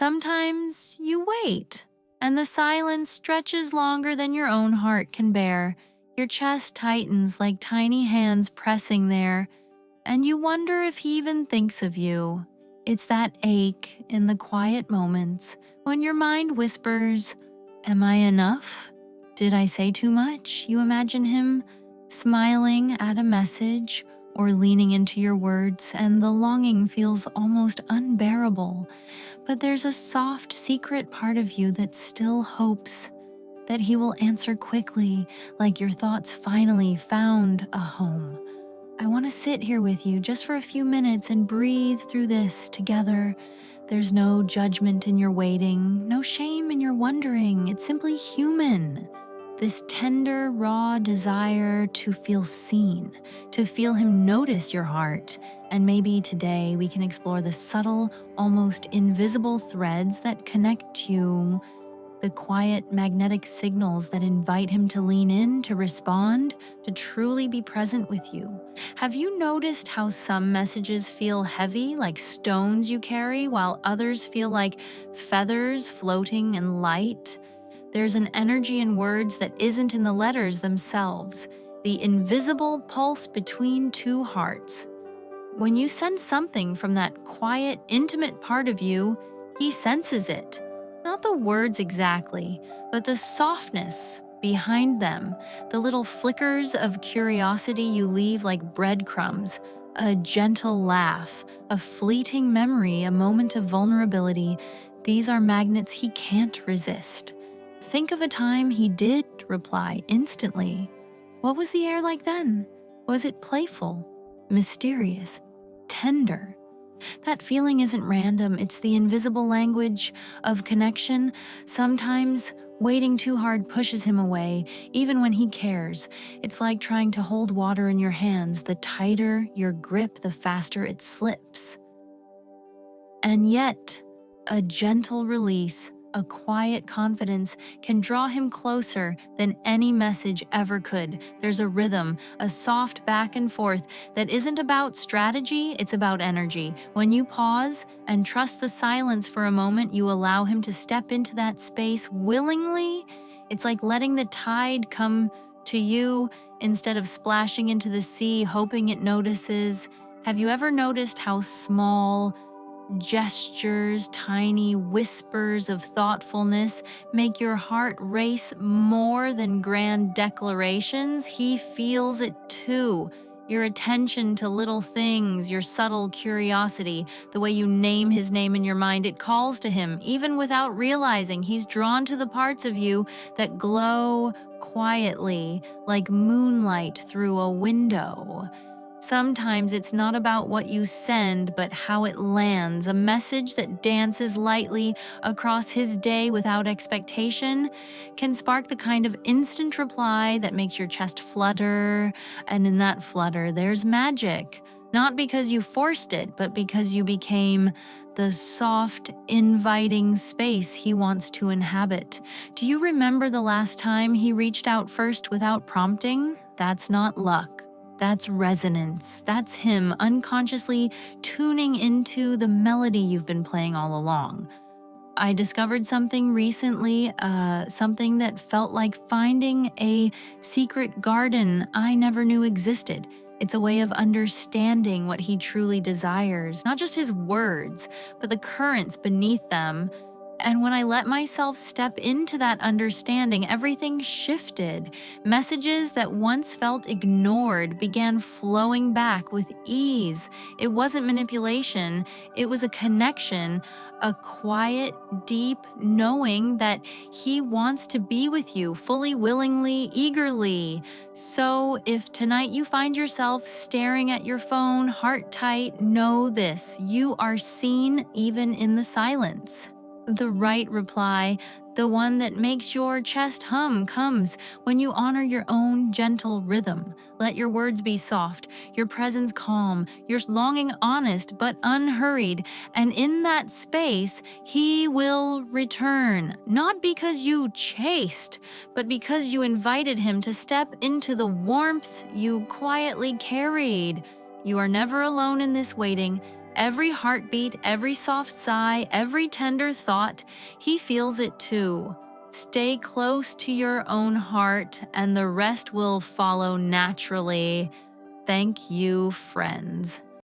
Sometimes you wait, and the silence stretches longer than your own heart can bear. Your chest tightens like tiny hands pressing there, and you wonder if he even thinks of you. It's that ache in the quiet moments when your mind whispers, "Am I enough? Did I say too much?" You imagine him smiling at a message or leaning into your words, and the longing feels almost unbearable. But there's a soft, secret part of you that still hopes that he will answer quickly, like your thoughts finally found a home. I want to sit here with you just for a few minutes and breathe through this together. There's no judgment in your waiting, no shame in your wondering. It's simply human. This tender, raw desire to feel seen, to feel him notice your heart. And maybe today we can explore the subtle, almost invisible threads that connect you, the quiet magnetic signals that invite him to lean in, to respond, to truly be present with you. Have you noticed how some messages feel heavy, like stones you carry, while others feel like feathers floating and light? There's an energy in words that isn't in the letters themselves, the invisible pulse between two hearts. When you sense something from that quiet, intimate part of you, he senses it. Not the words exactly, but the softness behind them, the little flickers of curiosity you leave like breadcrumbs, a gentle laugh, a fleeting memory, a moment of vulnerability. These are magnets he can't resist. Think of a time he did reply instantly. What was the air like then? Was it playful, mysterious, tender? That feeling isn't random, it's the invisible language of connection. Sometimes waiting too hard pushes him away, even when he cares. It's like trying to hold water in your hands. The tighter your grip, the faster it slips. And yet, a gentle release, a quiet confidence can draw him closer than any message ever could. There's a rhythm, a soft back and forth that isn't about strategy, it's about energy. When you pause and trust the silence for a moment, you allow him to step into that space willingly. It's like letting the tide come to you instead of splashing into the sea, hoping it notices. Have you ever noticed how small gestures, tiny whispers of thoughtfulness make your heart race more than grand declarations? He feels it too. Your attention to little things, your subtle curiosity, the way you name his name in your mind, it calls to him. Even without realizing, he's drawn to the parts of you that glow quietly, like moonlight through a window. Sometimes it's not about what you send, but how it lands. A message that dances lightly across his day without expectation can spark the kind of instant reply that makes your chest flutter. And in that flutter, there's magic. Not because you forced it, but because you became the soft, inviting space he wants to inhabit. Do you remember the last time he reached out first without prompting? That's not luck. That's resonance. That's him unconsciously tuning into the melody you've been playing all along. I discovered something recently, something that felt like finding a secret garden I never knew existed. It's a way of understanding what he truly desires, not just his words, but the currents beneath them. And when I let myself step into that understanding, everything shifted. Messages that once felt ignored began flowing back with ease. It wasn't manipulation, it was a connection, a quiet, deep knowing that he wants to be with you fully, willingly, eagerly. So if tonight you find yourself staring at your phone, heart tight, know this: you are seen even in the silence. The right reply, the one that makes your chest hum, comes when you honor your own gentle rhythm. Let your words be soft, your presence calm, your longing honest but unhurried. And in that space, he will return, not because you chased, but because you invited him to step into the warmth you quietly carried. You are never alone in this waiting. Every heartbeat, every soft sigh, every tender thought, He feels it too. Stay close to your own heart, and the rest will follow naturally. Thank you, friends.